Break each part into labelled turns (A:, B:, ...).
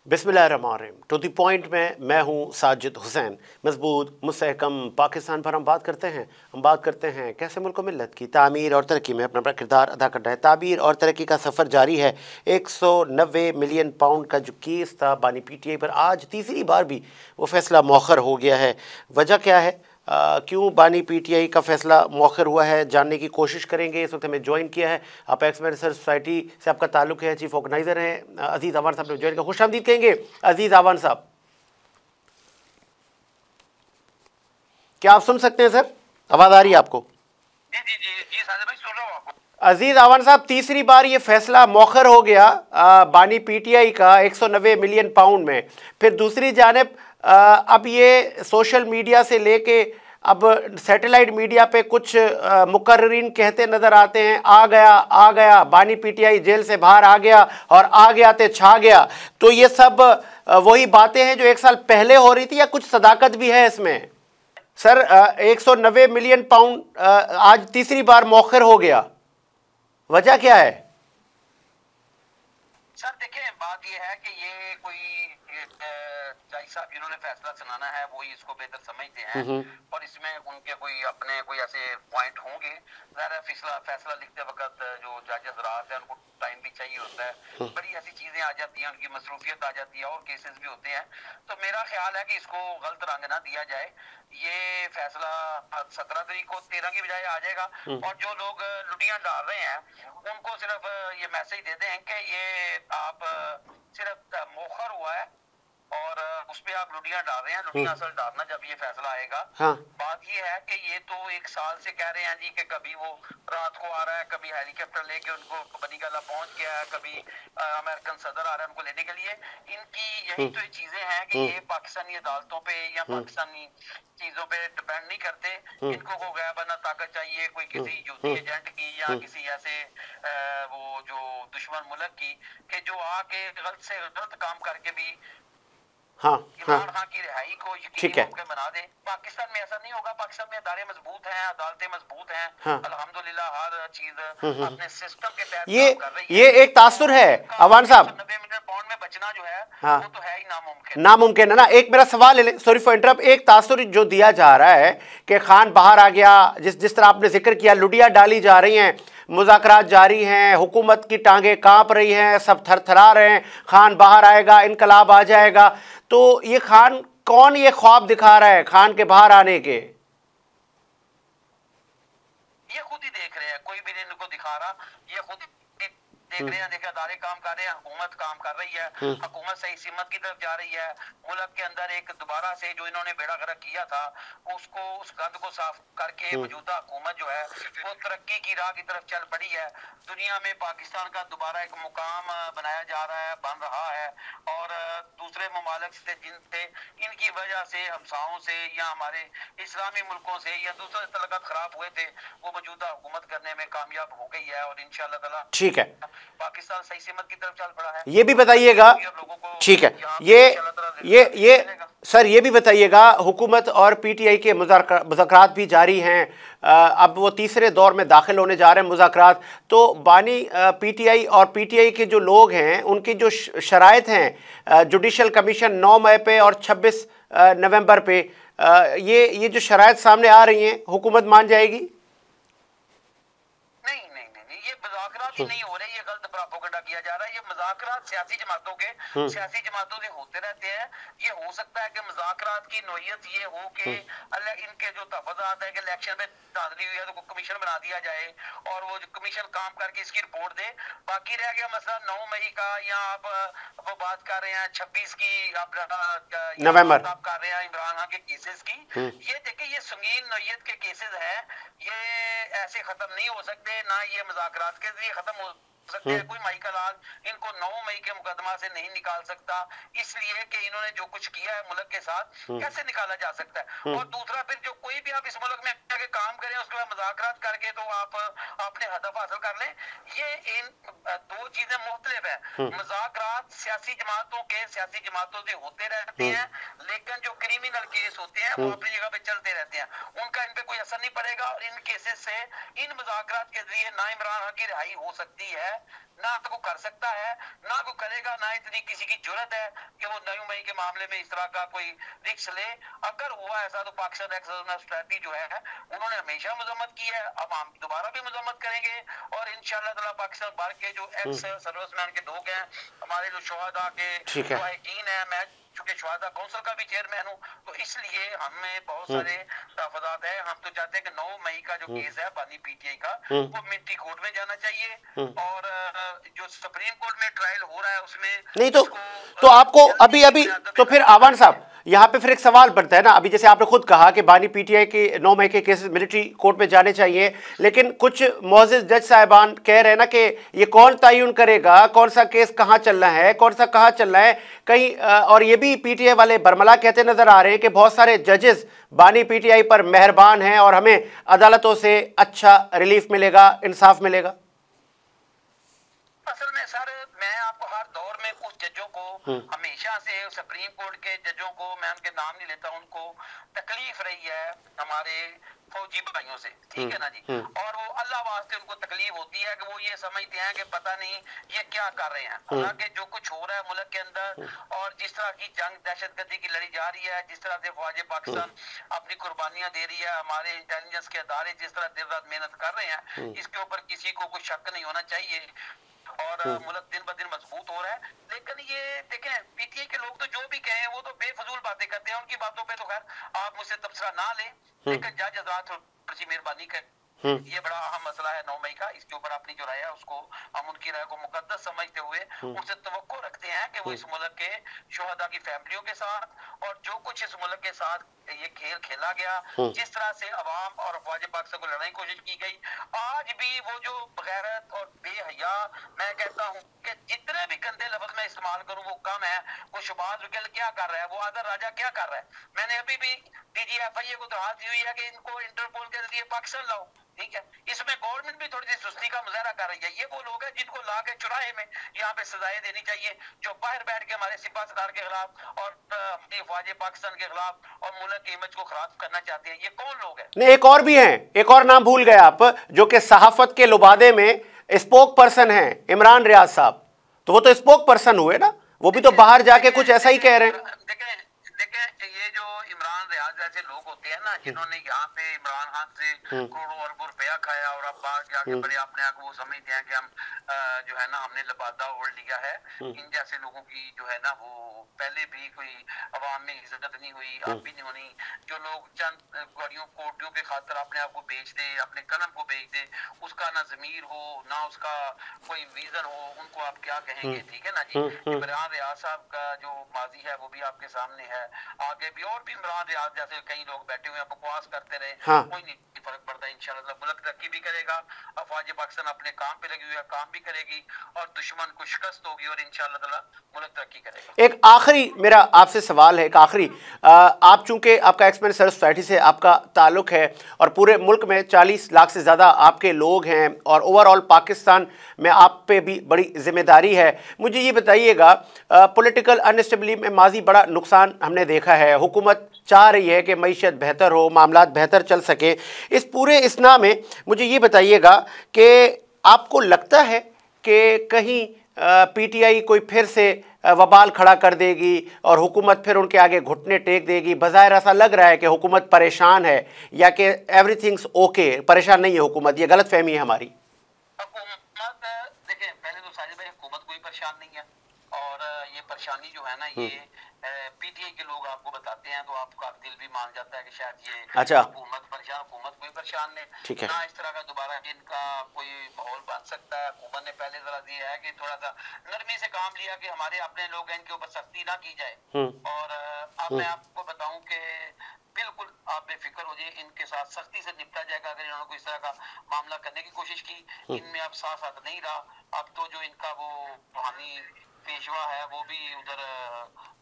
A: बिस्मिल्लाहिर्रहमानिर्रहीम। To the point में मैं हूँ साजिद हुसैन। मजबूत मुस्तहकम पाकिस्तान पर हम बात करते हैं कैसे मुल्क मिल्लत की तामीर और तरक्की में अपना किरदार अदा कर रहा है। तामीर और तरक्की का सफ़र जारी है। 190 मिलियन पाउंड का जो केस था बानी PTI पर, आज तीसरी बार भी वो फैसला मौखर हो गया है। वजह क्या है, क्यों बानी PTI का फैसला मौखर हुआ है, जानने की कोशिश करेंगे। इस वक्त हमें ज्वाइन किया है, अपेक्स मेडिसिन सोसाइटी से आपका ताल्लुक़ है, चीफ ऑर्गेनाइज़र हैं अजीज़ आवान साहब ने ज्वाइन किया। खुश आमदीद कहेंगे अजीज़ आवान साहब। क्या आप सुन सकते हैं सर? आवाज़ आ रही है आपको?
B: जी जी जी जी साजिद भाई, सुन रहा हूँ आपको।
A: अजीज़ आवान साहब, तीसरी बार ये फैसला मौखर हो गया बानी PTI का 190 मिलियन पाउंड में। फिर दूसरी जानिब अब ये सोशल मीडिया से लेके अब सैटेलाइट मीडिया पे कुछ मुकर्रिरीन कहते नज़र आते हैं, आ गया बानी PTI जेल से बाहर आ गया और आ गया ते छा गया। तो ये सब वही बातें हैं जो एक साल पहले हो रही थी, या कुछ सदाकत भी है इसमें? सर 190 मिलियन पाउंड आज तीसरी बार मौखर हो गया, वजह क्या है?
B: सर देखें, बात यह है कि ये कोई जज साहब जिन्होंने फैसला सुनाना है वो ही इसको बेहतर समझते हैं, और इसमें उनके कोई अपने कोई ऐसे पॉइंट होंगे। फैसला लिखते वक्त जो जज हजरात हैं उनको टाइम भी चाहिए होता है, बड़ी ऐसी चीजें आ जाती हैं, उनकी मसरूफियत आ जाती है और केसेस भी होते हैं। तो मेरा ख्याल है कि इसको गलत रंग ना दिया जाए। ये फैसला 17 तारीख को 13 की बजाय आ जाएगा, और जो लोग लुटियां डाल रहे हैं उनको सिर्फ ये मैसेज दे दें कि ये आप सिर्फ मौखर हुआ है और उस पे आप लुटियां डाल रहे हैं। लुटियां असल डालना जब ये फैसला आएगा।
A: हाँ।
B: बात ये है कि ये तो एक साल से कह रहे हैं जी कि कभी वो रात को आ रहा है, कभी हेलीकॉप्टर लेके उनको बनीगाला पहुंच गया है, कभी अमेरिकन सदर आ रहा है उनको लेने के लिए। इनकी यही तो चीजें हैं कि ये पाकिस्तानी अदालतों पे या पाकिस्तानी चीजों पे डिपेंड नहीं करते। इनको को गैबना ताकत चाहिए, कोई किसी यूती एजेंट की या किसी ऐसे वो जो दुश्मन मुल्क की, कि जो आके गलत से गलत काम करके भी इमरान खान की रिहाई को यकीनी मुमकिन बना दे। पाकिस्तान में ऐसा नहीं होगा। पाकिस्तान में अदारे मजबूत हैं, अदालतें मजबूत हैं, अल्हम्दुलिल्लाह हर चीज अपने सिस्टम के तहत काम कर रही है।
A: ये एक तासुर है अवान साहब,
B: 90 मिलियन पाउंड में बचना जो है वो तो है ही
A: नामुमकिन है ना। एक मेरा सवाल है, सॉरी फॉर इंटरप्ट, एक तासुर जो दिया जा रहा है कि खान बाहर आ गया, जिस तरह आपने जिक्र किया, लुटियां डाली जा रही हैं, मुज़ाकरात जारी हैं, हुकूमत की टांगें कांप रही हैं, सब थरथरा रहे हैं, खान बाहर आएगा, इनकलाब आ जाएगा। तो ये खान कौन ये ख्वाब दिखा रहा है खान के बाहर आने के?
B: ये खुद ही देख रहे हैं, कोई भी नहीं इनको दिखा रहा, ये खुद देख रहे हैं। देखिए अदारे काम कर रहे हैं, हुकूमत काम कर रही है, हुकूमत सही सिमत की तरफ जा रही है। मुल्क के अंदर एक दोबारा से जो इन्होंने बेड़ा गर्क किया था उसको, उस गंद को साफ करके मौजूदा हुकूमत जो है वो तरक्की की राह की तरफ चल पड़ी है। दुनिया में पाकिस्तान का दोबारा एक मुकाम बनाया जा रहा है, बन रहा है, और दूसरे ममालिक से जिनसे इनकी वजह से हमसाओं से या हमारे इस्लामी मुल्कों से या दूसरे तलक़ात खराब हुए थे, वो मौजूदा हुकूमत करने में कामयाब हो गई है, और इंशाअल्लाह ताला ठीक है पाकिस्तान सही सिमत की तरफ चल पड़ा है।
A: ये भी बताइएगा, ठीक है, ये सर ये भी बताइएगा, हुकूमत और PTI के मुज़ाकरात भी जारी हैं, अब वो तीसरे दौर में दाखिल होने जा रहे हैं मुज़ाकरात। तो बानी PTI और PTI के जो लोग हैं उनकी जो शराइत हैं, जुडिशल कमीशन 9 मई पे और 26 नवंबर पे, ये जो शराइत सामने आ रही हैं, हुकूमत मान जाएगी?
B: ये मुज़ाकरात ही नहीं हो रहे, ये गलत प्रोपेगेंडा किया जा रहा है। ये मुज़ाकरात सियासी जमातों के सियासी जमातों से होते रहते हैं। ये हो सकता है कि मुज़ाकरात की नोयत ये हो कि इनके जो तफाज़ात है कि इलेक्शन में धांधली हुई है तो कमीशन बना दिया जाए और वो कमीशन काम करके इसकी रिपोर्ट दे। बाकी रह गया मसला 9 मई का, या आप वो बात कर रहे हैं 26 की, आप
A: नवंबर
B: आप कर रहे हैं इमरान खान के केसेस की। ये देखिए ये संगीन नोयत के केसेस हैं, ये ऐसे खत्म नहीं हो सकते, ना ये मुज़ाकरात के जरिए खत्म हो सकते हैं। कोई माइकल आग इनको 9 मई के मुकदमा से नहीं निकाल सकता, इसलिए कि इन्होंने जो कुछ किया है मुल्क के साथ कैसे निकाला जा सकता है। और दूसरा, फिर जो कोई भी आप इस मुल्क में आके काम करें उसके बाद मुज़ाकरात करके तो आप अपने हदफ हासिल कर लें, ये इन दो चीजें मुख्तलिफ है। मुज़ाकरात सियासी जमातों से होते रहते हैं, लेकिन जो क्रिमिनल केस होते हैं वो अपनी जगह पे चलते रहते हैं, उनका इन पे कोई असर नहीं नहीं पड़ेगा और इन केसेस से, इन मुज़ाकरात के जरिए ना इमरान खान की रिहाई हो सकती है, ना को कर सकता है, ना को करेगा, ना इतनी किसी की जरूरत है कि वो 9 मई के मामले में इस तरह का कोई रिस्क ले। अगर हुआ ऐसा तो पाकिस्तान एक्स स्ट्रेटजी जो है उन्होंने हमेशा मजम्मत की है, अब हम दोबारा भी मजम्मत करेंगे। और इंशाल्लाह ताला पाकिस्तान बार के जो एक्स सर्विसमैन के लोग हैं, हमारे जो शोहदा के मुजाहिदीन है, मैं चूंकि शोहदा काउंसिल का भी चेयरमैन हूँ, तो इसलिए हमें बहुत सारे तहफ़्फ़ुज़ात है। हम तो चाहते हैं कि 9 मई का जो केस है बानी पीटीआई का, वो मिलिट्री कोर्ट में जाना चाहिए और जो सुप्रीम कोर्ट में ट्रायल हो रहा है उसमें
A: नहीं तो आपको अभी तो फिर आवान साहब यहाँ पे फिर एक सवाल बनता है ना, अभी जैसे आपने खुद कहा कि बानी पीटीआई के 9 मई के केसेस मिलिट्री कोर्ट में जाने चाहिए, लेकिन कुछ मोअज़्ज़िज़ जज साहिबान कह रहे हैं ना कि ये कौन तयन करेगा कौन सा केस कहाँ चलना है, कौन सा कहाँ चलना है कहीं। और ये भी पीटीआई वाले बरमला कहते नजर आ रहे हैं कि बहुत सारे जजेस बानी पीटीआई पर मेहरबान हैं और हमें अदालतों से अच्छा रिलीफ मिलेगा, इंसाफ मिलेगा।
B: असल में सर, मैं आपको हर दौर में कुछ जजों को हमेशा से, सुप्रीम कोर्ट के जजों को, मैं उनके नाम नहीं लेता, उनको तकलीफ रही है हमारे फौजी भाइयों से, ठीक है ना जी। और वो अल्लाह वास्ते उनको तकलीफ होती है कि वो ये समझते हैं कि पता नहीं ये क्या कर रहे हैं। हालांकि जो कुछ हो रहा है मुल्क के अंदर और जिस तरह की जंग दहशतगर्दी की लड़ी जा रही है, जिस तरह से फौज पाकिस्तान अपनी कुर्बानियां दे रही है, हमारे इंटेलिजेंस के अदारे जिस तरह दिन रात मेहनत कर रहे हैं, इसके ऊपर किसी को कोई शक नहीं होना चाहिए और मुल्क दिन ब दिन मजबूत हो रहा है। लेकिन ये देखें, पीटीआई के लोग तो जो भी कहें वो तो बेफजूल बातें करते हैं, उनकी बातों पे तो खैर आप मुझसे तबसरा ना लें, लेकिन जज हज़रात थोड़ी सी मेहरबानी करें। ये बड़ा अहम मसला है 9 मई का, इसके ऊपर अपनी जो राय है उसको हम उनकी राय को मुकद्दस समझते हुए उनसे तवक्को रखते हैं कि वो इस मुल्क के शोहदा की फैमिलियों के साथ और जो कुछ इस मुल्क के साथ ये खेल खेला गया, जिस तरह से अवाम और फौज पाकिस्तान को लड़ने की कोशिश की गई, आज भी वो जो बगैरत और बेहया, मैं कहता हूँ कि जितने भी गंदे लफ्ज में इस्तेमाल करूँ वो कम है। वो शहबाज गिल क्या कर रहा है, वो आदर राजा क्या कर रहा है। मैंने अभी भी DGFI को दरखास्त दी हुई है कि इनको इंटरपोल के जरिए पाकिस्तान लाओ, ठीक है। इसमें गवर्नमेंट भी थोड़ी सी सुस्ती का मुजाहरा कर रही है। ये वो लोग हैं जिनको ला के चुराहे में यहाँ पे सजाएं देनी चाहिए, जो बाहर बैठ के हमारे सिपा सरदार के खिलाफ और फौज पाकिस्तान के खिलाफ और मुल्क की इमेज को खराब करना चाहते हैं। ये कौन लोग हैं?
A: नहीं, एक और भी हैं, एक और नाम भूल गए आप, जो कि सहाफत के लुबादे में स्पोक पर्सन हैं, इमरान रियाज साहब। तो वो तो स्पोक पर्सन हुए ना, वो भी तो बाहर जाके कुछ ऐसा ही कह रहे हैं।
B: देखें ये जो इमरान रियाज जैसे लोग होते हैं ना, जिन्होंने यहाँ पे इमरान खान से करोड़ों अरबों रुपया खाया और अब बाहर जाके बड़े अपने आप को वो समझते हैं कि हम जो है ना हमने लबादा ओढ़ लिया है। इन जैसे लोगों की जो है ना वो पहले भी कोई अवाम में इज्जत नहीं हुई, अब भी नहीं होनी। जो लोग चंद गाड़ियों कोटियों के खातर अपने आप को बेच दे, अपने कलम को बेच दे, उसका ना जमीर हो ना उसका कोई विजन हो, उनको आप क्या कहेंगे, ठीक है ना जी। इमरान रियाज साहब का जो माजी है वो भी आपके सामने है, आगे भी और भी इमरान रियाज जैसे कई लोग बैठे हुए हैं, बकवास करते रहे, कोई नहीं फर्क पड़ता। इंशाल्लाह मुल्क तरक्की भी करेगा, अफवाज पाकिस्तान अपने काम पे लगी हुई है, काम भी करेगी और दुश्मन को शिकस्त होगी और इंशाल्लाह ताला मुल्क तरक्की करेगा।
A: एक आखिरी मेरा आपसे सवाल है, एक आखिरी, आप चूंकि आपका एक्सपेंस सर्विस सोसाइटी से आपका ताल्लुक है और पूरे मुल्क में 40 लाख से ज़्यादा आपके लोग हैं और ओवरऑल पाकिस्तान में आप पे भी बड़ी जिम्मेदारी है, मुझे ये बताइएगा, पॉलिटिकल अनस्टेबिलिटी में माजी बड़ा नुकसान हमने देखा है, हुकूमत चाह रही है कि मईशत बेहतर हो, मामलात बेहतर चल सके। इस पूरे इसना में मुझे ये बताइएगा कि आपको लगता है कि कहीं पीटीआई कोई फिर से वबाल खड़ा कर देगी और हुकूमत फिर उनके आगे घुटने टेक देगी? बज़ाहिर ऐसा लग रहा है कि हुकूमत परेशान है या कि एवरीथिंग्स ओके, परेशान नहीं है हुकूमत, ये गलत फहमी है हमारी।
B: हुकूमत देखिए, पहले तो साजिद भाई हुकूमत कोई परेशान नहीं है और ये परेशानी जो है ना ये पीटीआई के लोग आपको बताते हैं तो आपका दिल भी मान जाता है कि शायद ये
A: अच्छा
B: हुकूमत कोई परेशान नहीं,
A: ठीक है
B: ना इस तरह का दोबारा इनका कोई माहौल बन सकता है। हुकूमत ने पहले जरा दिया है कि थोड़ा सा नरमी से काम लिया कि हमारे अपने लोग हैं, इनके ऊपर सख्ती ना की जाए। और अब मैं आपको बताऊं कि बिल्कुल आप बेफिक्र हो जाए, इनके साथ सख्ती से निपटा जाएगा। अगर इन्होंने कोई इस तरह का मामला करने की कोशिश की, इनमें अब साथ साथ नहीं रहा, अब तो जो इनका वो रूहानी पेशवा है वो भी उधर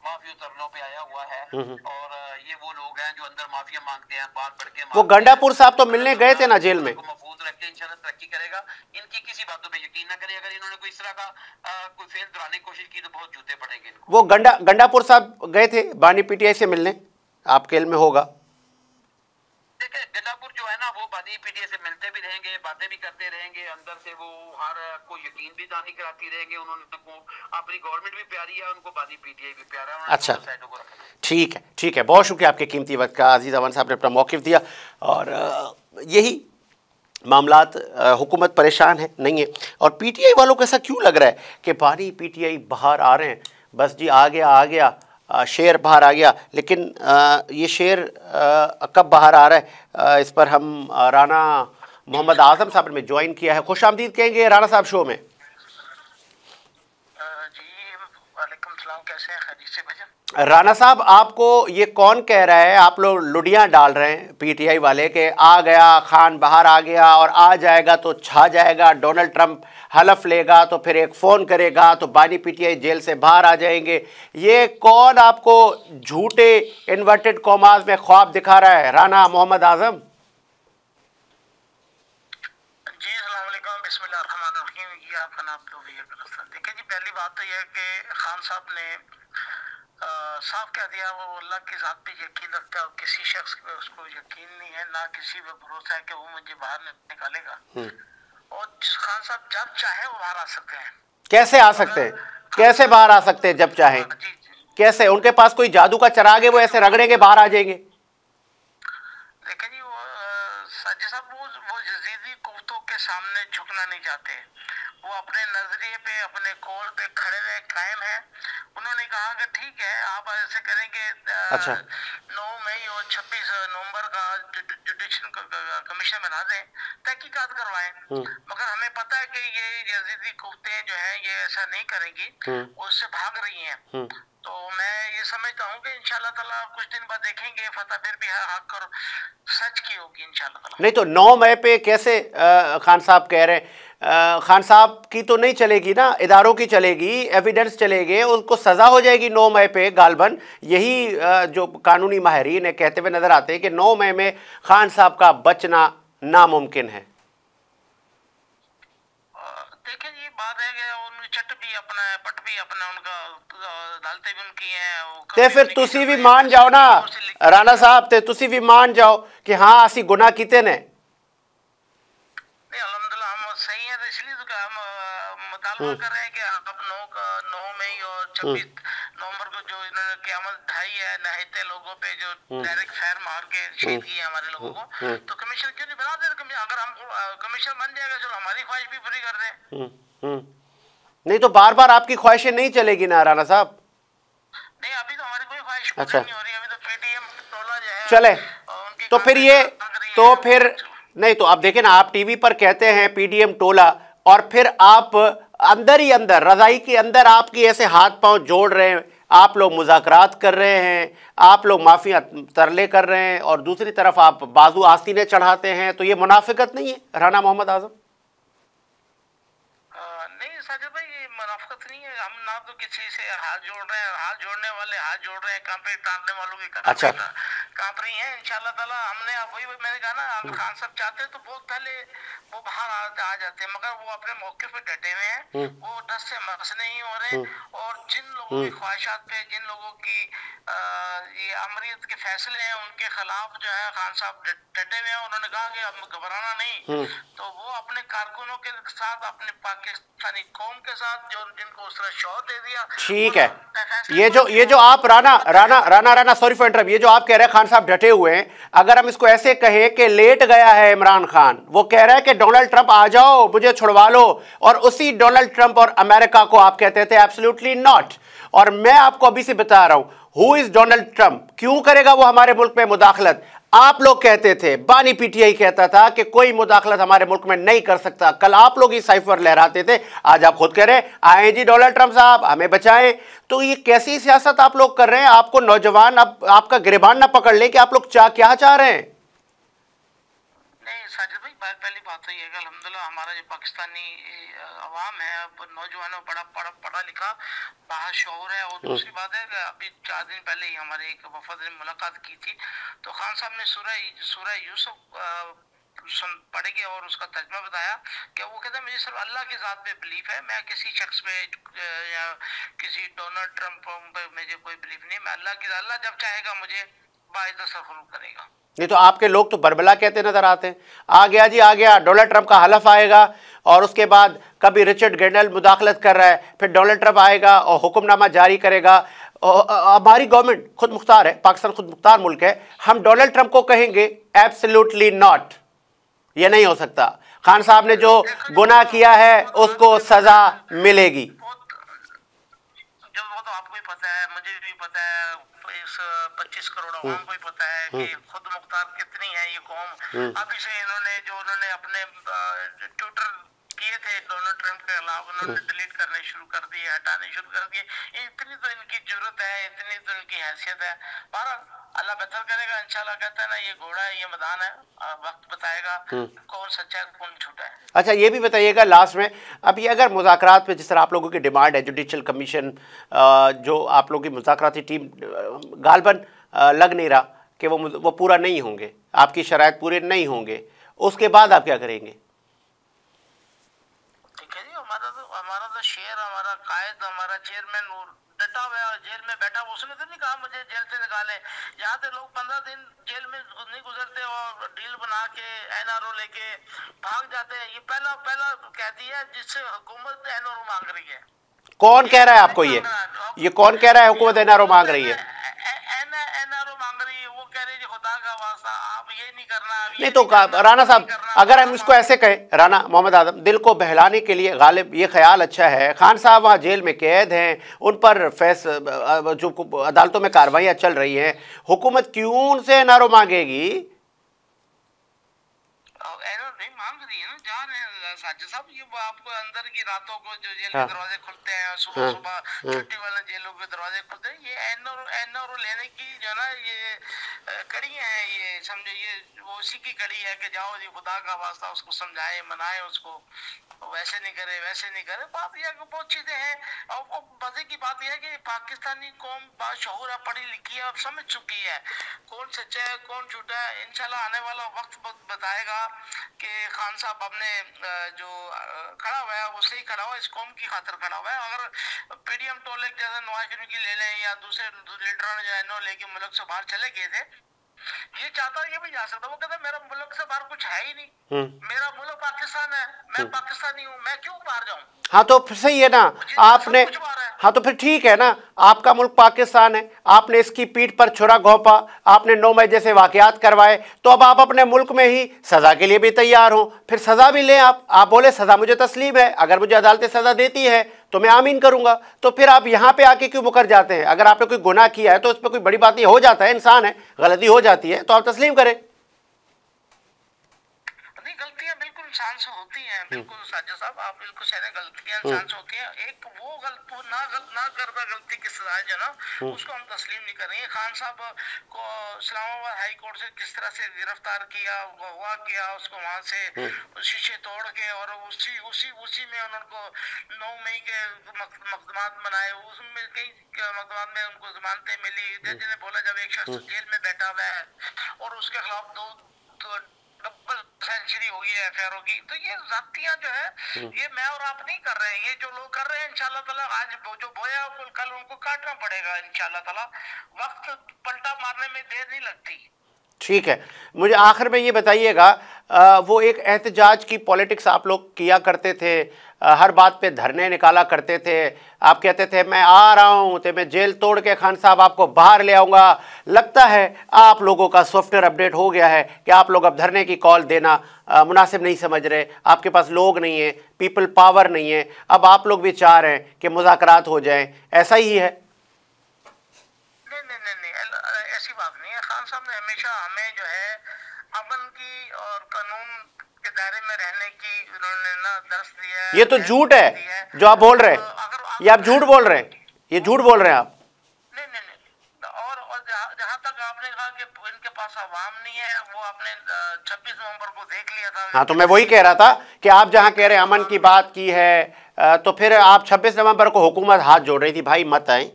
B: माफी उतरनों पे आया हुआ है और ये वो लोग हैं जो अंदर माफिया मांगते हैं, बाहर बढ़ के
A: वो गंडापुर साहब तो मिलने गए थे ना जेल में,
B: महफूज रख के इंशाल्लाह तरक्की करेगा। इनकी किसी बातों पे यकीन ना करे, अगर इन्होंने कोई इस तरह का कोई फेल दोहराने की कोशिश की तो बहुत जूते पड़ेंगे इनको।
A: वो गंडापुर साहब गए थे बानी पीटीआई से मिलने, आपके इल्म में होगा।
B: देखिए गंडापुर जो है ना वो बानी पीटीआई से मिलते भी रहेंगे, बातें भी करते रहेंगे, अंदर से वो हर को यकीन भी दानी कराती रहेंगे। उन्होंने को अपनी गवर्नमेंट भी प्यारी है, उनको बानी पीटीआई भी प्यारा है।
A: अच्छा, ठीक है, बहुत शुक्रिया आपके कीमती वक्त का। अजीज़ अवान साहब ने अपना मौक़िफ़ दिया और यही मामलात हुकूमत परेशान है नहीं है। और पीटीआई वालों को ऐसा क्यों लग रहा है कि बानी पीटीआई बाहर आ रहे हैं, बस जी आ गया शेर बाहर आ गया। लेकिन ये शेर कब बाहर आ रहा है, इस पर हम राना मोहम्मद आज़म साहब ने ज्वाइन किया है। खुश आमदीद कहेंगे राना साहब शो में।
B: कैसे हैं? खैरियत से भजन?
A: राना साहब, आपको ये कौन कह रहा है, आप लोग लुडियाँ डाल रहे हैं पीटीआई वाले के आ गया खान बाहर आ गया और आ जाएगा तो छा जाएगा, डोनाल्ड ट्रंप हलफ लेगा तो फिर एक फ़ोन करेगा तो बानी पीटीआई जेल से बाहर आ जाएंगे। ये कौन आपको झूठे इन्वर्टेड कॉमास में ख्वाब दिखा रहा है, राना मोहम्मद आज़म?
B: जी अस्सलाम वालेकुम, बिस्मिल्लाहिर्रहमानिर्रहीम। ये आपका नाम तो भी देखिए जी, पहली बात तो यह है कि खान साहब ने साफ कह दिया वो अल्लाह की ज़ात पे यकीन रखता है और किसी शख्स पे उसको यकीन नहीं है, ना किसी पे भरोसा है कि वो मुझे बाहर निकालेगा। और खान साहब जब चाहे वो बाहर आ सकते हैं।
A: कैसे आ सकते हैं? कैसे बाहर आ सकते हैं जब चाहे? कैसे? उनके पास कोई जादू का चराग है, वो ऐसे रगड़ेंगे बाहर आ जाएंगे?
B: देखिए जी, वो साजिद साहब वो यजीदी कुव्वतों के सामने झुकना नहीं चाहते। वो अपने नजरिए पे, अपने कौल पे खड़े रहे, कायम है। उन्होंने कहा कि ठीक है आप ऐसे करेंगे, 9 मई और 26 नवंबर का जुडिशल कमीशन बना दें, तहकीकात करवाएं। मगर हमें पता है कि ये यजीदी कुव्वतें जो है ये ऐसा नहीं करेंगी, उससे भाग रही हैं। तो मैं ये समझता हूँ कि इंशाल्लाह ताला कुछ दिन बाद देखेंगे फतह फिर भी हक और सच की होगी इंशाल्लाह ताला।
A: नहीं तो 9 मई पे कैसे खान साहब कह रहे हैं? खान साहब की तो नहीं चलेगी ना, इदारों की चलेगी, एविडेंस चलेंगे, उनको सज़ा हो जाएगी 9 मई पे गालबन। यही जो कानूनी माहिरीन कहते हुए नज़र आते हैं कि 9 मई में खान साहब का बचना नामुमकिन है।
B: देखिए ये बात है कि उनकी चट भी अपना है, पट भी अपना, उनका अदालतें भी उनकी हैं।
A: ते फिर तुसी भी मान जाओ ना राणा साहब, ते तुसी भी मान जाओ कि हाँ असी गुनाह किते ने।
B: नहीं अल्हम्दुलिल्लाह हम सही है, तो इसलिए तो हम मुतालबा कर रहे हैं कि अब 9 मई और 26 नवंबर को जो इन्होंने क़यामत ढाई है नहायते लोगों पे, जो डायरेक्ट फायर मार के शहीद किए हमारे लोगों को, तो कमीशन क्यों नहीं बना दे? अगर हम कमीशन बन जाएगा चलो हमारी ख्वाहिश भी पूरी कर दें।
A: नहीं तो बार बार आपकी ख्वाहिशें नहीं चलेगी ना राणा साहब।
B: नहीं अभी तो हमारी कोई ख्वाहिश पूरी नहीं हो रही, अभी तो पीटीएम टोला जो है
A: चले तो फिर ये तो फिर नहीं तो आप देखें ना, आप टीवी पर कहते हैं पीडीएम टोला और फिर आप अंदर ही अंदर रजाई के अंदर आपकी ऐसे हाथ पांव जोड़ रहे हैं, आप लोग मुज़ाकरात कर रहे हैं, आप लोग माफिया तरले कर रहे हैं और दूसरी तरफ आप बाजू आस्तीने चढ़ाते हैं। तो ये मुनाफिकत नहीं है राना मोहम्मद आज़म?
B: नहीं साजिद भाई, ये मुनाफिकत नहीं है। हम ना तो किसी से हाथ जोड़ रहे हैं, हाथ जोड़ने वाले हाथ जोड़ रहे हैं, कांपे टांगने वालों की कांप रही हैं। इंशाल्लाह ताला हमने वही मैंने कहा ना, अगर खान साहब चाहते तो बहुत पहले वो बाहर आ जाते हैं, मगर वो अपने मौके पे डटे हुए हैं, वो डर से मस नहीं हो रहे। और जिन लोगों की ख्वाहिशात पे, जिन लोगों की ये अमरीत के फैसले हैं, उनके खिलाफ जो है खान साहब डटे हुए हैं। उन्होंने कहा कि अब घबराना नहीं, तो वो अपने कारकुनों के साथ, अपने पाकिस्तानी कौम के साथ, जो जिनको उसने शौर दे दिया,
A: ठीक है। ये जो आप राना सॉरी फॉर इंटरप्ट, ये जो आप कह रहे हैं खान साहब डटे हुए हैं, अगर हम इसको ऐसे कहें कि लेट गया है इमरान खान, वो कह रहा है कि डोनाल्ड ट्रंप आ जाओ मुझे छुड़वा लो, और उसी डोनाल्ड ट्रंप और अमेरिका को आप कहते थे एब्सोल्युटली नॉट। और मैं आपको अभी से बता रहा हूं हु इज डोनाल्ड ट्रंप, क्यों करेगा वो हमारे मुल्क में मुदाखलत। आप लोग कहते थे, बानी पीटीआई कहता था कि कोई मुदाखलत हमारे मुल्क में नहीं कर सकता, कल आप लोग ही साइफर लहराते थे, आज आप खुद कह रहे हैं आए जी डोनाल्ड ट्रंप साहब हमें बचाएं। तो ये कैसी सियासत आप लोग कर रहे हैं? आपको नौजवान अब आपका गिरबान ना पकड़ ले कि आप लोग क्या चाह रहे हैं।
B: नहीं साजिद भाई, पहली बात तो ये है कि अल्हम्दुलिल्लाह हमारा जो पाकिस्तानी अवाम है, नौजवानों पढ़ा लिखा बाहर शौर है। और दूसरी बात है कि अभी 4 दिन पहले ही हमारे एक वफद ने मुलाकात की थी, तो खान साहब ने सूरह यूसुफ पढ़ेगी और उसका तर्जमा बताया कि वो कहते हैं मुझे सिर्फ अल्लाह की ज़ात पे बिलीफ है, मैं किसी शख्स पे या किसी डोनाल्ड ट्रंप पे मुझे कोई बिलीफ नहीं। मैं अल्लाह जब चाहेगा मुझे बाइज़्ज़त सल्लल्लाहु करेगा।
A: नहीं तो आपके लोग तो बरबला कहते नजर आते हैं, आ गया जी आ गया, डोनाल्ड ट्रंप का हलफ आएगा और उसके बाद कभी रिचर्ड ग्रेनल मुदाखलत कर रहा है, फिर डोनाल्ड ट्रंप आएगा और हुक्मनामा जारी करेगा। हमारी गवर्नमेंट खुद मुख्तार है, पाकिस्तान खुद मुख्तार मुल्क है, हम डोनाल्ड ट्रंप को कहेंगे एब्सोल्युटली नॉट, ये नहीं हो सकता। खान साहब ने जो गुनाह किया है उसको सजा मिलेगी।
B: जो वो तो आपको ही पता है, मुझे भी पता है, इस 25 करोड़ आवाम को ही पता है कि खुद मुख्तार कितनी है ये कौम। अभी से उन्होंने अपने ट्विटर किए थे डोनाल्ड ट्रंप के खिलाफ, उन्होंने डिलीट करने शुरू कर दिए, हटाने शुरू कर दिए। इतनी तो इनकी जरूरत है, इतनी तो इनकी हैसियत है। पर अल्लाह बेहतर करेगा इंशाल्लाह। कहता है ना, ये घोड़ा है, ये मैदान है, वक्त बताएगा कौन सच्चा है कौन झूठा है।
A: अच्छा ये भी बताइएगा लास्ट में, अब ये अगर मुज़ाकरात पे जिस तरह आप लोगों की डिमांड है, जुडिशल कमीशन जो आप लोगों की मुज़ाकराती टीम गालबन लग नहीं रहा कि वो पूरा नहीं होंगे, आपकी शराइत पूरे नहीं होंगे, उसके बाद आप क्या करेंगे?
B: हमारा तो शेर, हमारा कायद, हमारा चेयरमैन डटा हुआ है, जेल में बैठा। उसने तो नहीं कहा मुझे जेल से निकाले। यहाँ से लोग 15 दिन जेल में नहीं गुजरते और डील बना के एनआरओ लेके भाग जाते हैं। ये पहला कैदी है जिससे हुकूमत एनआरओ मांग रही है।
A: कौन कह रहा है आपको ये कौन कह रहा है हुकूमत एनआरओ मांग रही है?
B: एनआरओ मांग रही है। वो कह रही है खुदा का वास्ता आप ये नहीं करना।
A: नहीं तो राना साहब, अगर हम इसको ऐसे कहें, राना मोहम्मद आदम, दिल को बहलाने के लिए गालिब ये ख्याल अच्छा है, खान साहब वहाँ जेल में कैद हैं, उन पर जो अदालतों में कार्रवाइयाँ चल रही हैं, हुकूमत क्यों उनसे एनआरओ मांगेगी?
B: नहीं मांग रही है ना, जा रहे हैं साजिद साहब। ये आपको अंदर की रातों को जो जेल के दरवाजे खुलते हैं, सुबह छुट्टी वाले जेलों के दरवाजे खुलते हैं, ये एनआरओ लेने की जो ना ये कड़ी है, ये समझे, ये वो उसी की कड़ी है कि जाओ जी खुदा का वास्ता उसको समझाए मनाए, उसको वैसे नहीं करे वैसे नहीं करे। बात यह बहुत चीजें हैं। और मजे की बात यह है कि पाकिस्तानी कौम बाशऊर है, पढ़ी लिखी है और समझ चुकी है कौन सच्चा है कौन झूठा है। इंशाल्लाह आने वाला वक्त बताएगा कि खान साहब अपने जो खड़ा हुआ है वो सही खड़ा हुआ है, इस कौम की खातिर खड़ा हुआ है। अगर पीडीएम टोले जैसे नवाज शरीफ की ले लें या दूसरे लीडरों ने जो एनओ लेके मुल्क से बाहर चले गए थे, ये चाहता ये भी जा सकता। वो कहता मेरा मुल्क से बाहर कुछ है ही नहीं, मेरा मुल्क पाकिस्तान है, मैं पाकिस्तानी हूँ, मैं क्यों बाहर जाऊँ।
A: हाँ तो फिर सही है ना, आपने, हाँ तो फिर ठीक है ना, आपका मुल्क पाकिस्तान है, आपने इसकी पीठ पर छुरा घोंपा, आपने 9 मई जैसे वाकयात करवाए, तो अब आप अपने मुल्क में ही सज़ा के लिए भी तैयार हो, फिर सज़ा भी लें। आप बोले सज़ा मुझे तस्लीम है, अगर मुझे अदालतें सज़ा देती है तो मैं आमीन करूँगा। तो फिर आप यहाँ पे आके क्यों मुकर जाते हैं? अगर आपने कोई गुनाह किया है तो उस पर कोई बड़ी बात नहीं, हो जाता है, इंसान है, गलती हो जाती है, तो आप तस्लीम करें।
B: गलतियां बिल्कुल इंसान से होती हैं, बिल्कुल साजिद साहब आप बिल्कुल सही, गलतियां इंसान से होती हैं। एक वो ना करदा गलती की सजा जो ना उसको हम तस्लीम नहीं कर रहे हैं। खान साहब को इस्लामाबाद हाई कोर्ट से किस तरह से गिरफ्तार किया, अगवा किया, उसको वहां से शीशे तोड़ के और उसी में उनको 9 मई के मकदमात बनाए, उसमें कई मकदमात में उनको जमानतें मिली। जज ने बोला जब एक शख्स जेल में बैठा हुआ है और उसके खिलाफ दो डबल सेंचुरी हो गई है एफआईआर की, तो ये जातियां जो है ये मैं और आप नहीं कर रहे हैं, ये जो लोग कर रहे हैं इंशाल्लाह ताला आज जो बोया कल उनको काटना पड़ेगा इंशाल्लाह ताला। वक्त पलटा मारने में देर नहीं लगती। ठीक
A: है, मुझे आखिर में ये बताइएगा, वो एक एहतजाज की पॉलिटिक्स आप लोग किया करते थे, हर बात पे धरने निकाला करते थे, आप कहते थे मैं आ रहा हूँ तो मैं जेल तोड़ के खान साहब आपको बाहर ले आऊँगा। लगता है आप लोगों का सॉफ्टवेयर अपडेट हो गया है कि आप लोग अब धरने की कॉल देना मुनासिब नहीं समझ रहे, आपके पास लोग नहीं है, पीपल पावर नहीं है, अब आप लोग भी चाह रहे हैं कि मुज़ाकरात हो जाएं, ऐसा ही है?
B: ऐसी बात नहीं है। खान साहब ने हमेशा हमें जो है अमन की और कानून के दायरे में रहने की उन्होंने ना दर्श दिया है।
A: ये तो झूठ है जो आप बोल रहे हैं, ये आप झूठ बोल रहे हैं, ये झूठ बोल रहे हैं आप।
B: नहीं और जहाँ तक आपने कहा कि इनके पास अवाम नहीं है, वो आपने 26 नवंबर को देख लिया था।
A: हाँ तो मैं वही कह रहा था कि आप जहाँ कह रहे हैं अमन की बात की है, तो फिर आप 26 नवंबर को हुकूमत हाथ जोड़ रही थी, भाई मत आए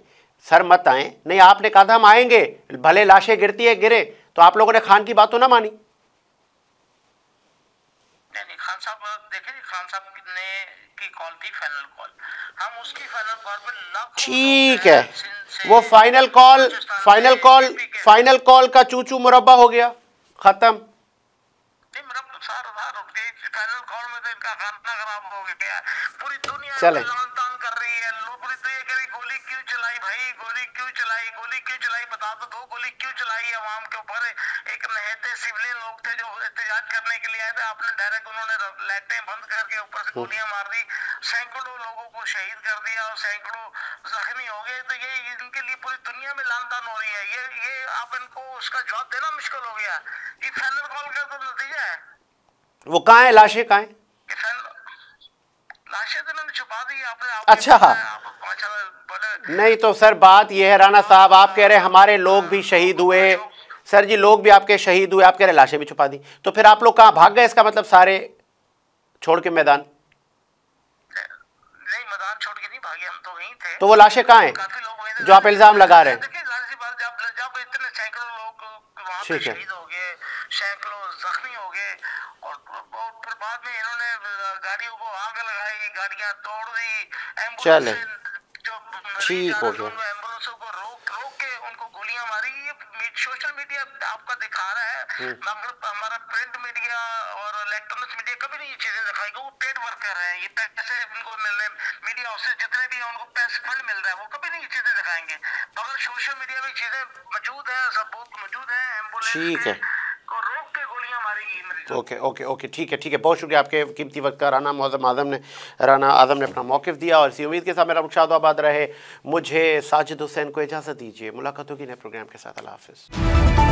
A: सर मत आए, नहीं आपने कहा था हम आएंगे, भले लाशें गिरती है गिरे, तो आप लोगों ने खान की बात तो ना मानी।
B: नहीं खान साहब देखें, खान साहब ने की कॉल थी फाइनल कॉल, हम उसकी फाइनल कॉल पे
A: ठीक है, वो फाइनल कॉल का चूचू मुरब्बा हो गया, खत्म।
B: नहीं मेरा फाइनल कॉल में तो इनका खाना खराब हो गया। पूरी दुनिया
A: चले
B: तान कर रही है, पूरी दुनिया कह रही गोली क्यों चलाई भाई, गोली क्यों चलाई, गोली क्यों चलाई, बता तो दो गोली क्यों चलाई अवाम के ऊपर। एक नहते सिविलियन लोग थे जो एहतजाज करने के लिए आए थे, आपने डायरेक्ट उन्होंने लाइटें बंद करके ऊपर से गोलियां मार दी, सैकड़ों लोगों को शहीद कर दिया और सैकड़ों जख्मी हो गए। तो ये इनके लिए पूरी दुनिया में लानतान हो रही है। ये आप इनको उसका जवाब देना मुश्किल हो गया। ये फाइनल कॉल का तो नतीजा है।
A: वो कहाँ है, लाशें कहाँ है?
B: लाशें तो इन्होंने छुपा दी आपने।
A: अच्छा नहीं तो सर बात यह है राणा साहब, आप कह रहे हैं हमारे लोग भी शहीद हुए, सर जी लोग भी आपके शहीद हुए, आप कह रहे लाशें भी छुपा दी, तो फिर आप लोग कहाँ भाग गए? इसका मतलब सारे छोड़ के मैदान?
B: नहीं मैदान छोड़ के नहीं भागे, हम तो वहीं थे।
A: तो वो लाशें कहाँ हैं
B: काफी लोग
A: जो आप इल्जाम लगा रहे हैं?
B: जब इतने सैकड़ों लोग वहाँ पे शहीद हो गए, सैकड़ों जख्मी हो गए और फिर बाद में इन्होंने गाड़ियों को आग लगाई, गाड़ियां तोड़ दी,
A: चले
B: जो
A: ठीक हो गया,
B: एम्बुलेंसों को रोक के उनको गोलियां मारी। ये सोशल मीडिया आपका दिखा रहा है, मगर हमारा प्रिंट मीडिया और इलेक्ट्रॉनिक्स मीडिया कभी नहीं ये चीजें दिखाएगा। वो पेड वर्कर है, ये पैसे उनको मिलने, मीडिया हाउसेस जितने भी हैं उनको पैसे फंड मिल रहा है, वो कभी नहीं ये चीजें दिखाएंगे। मगर सोशल मीडिया में चीजें मौजूद है, सबूत मौजूद है,
A: ठीक है
B: को रोक के गोलियां मारेगी।
A: ओके ओके ओके ठीक है बहुत शुक्रिया आपके कीमती वक्त का। राना आज़म ने अपना मौक़िफ़ दिया और इसी उम्मीद के साथ मेरा मुशाद रहे। मुझे साजिद हुसैन को इजाज़त दीजिए, मुलाकात होगी नए प्रोग्राम के साथ। अल्लाह हाफ़िज़।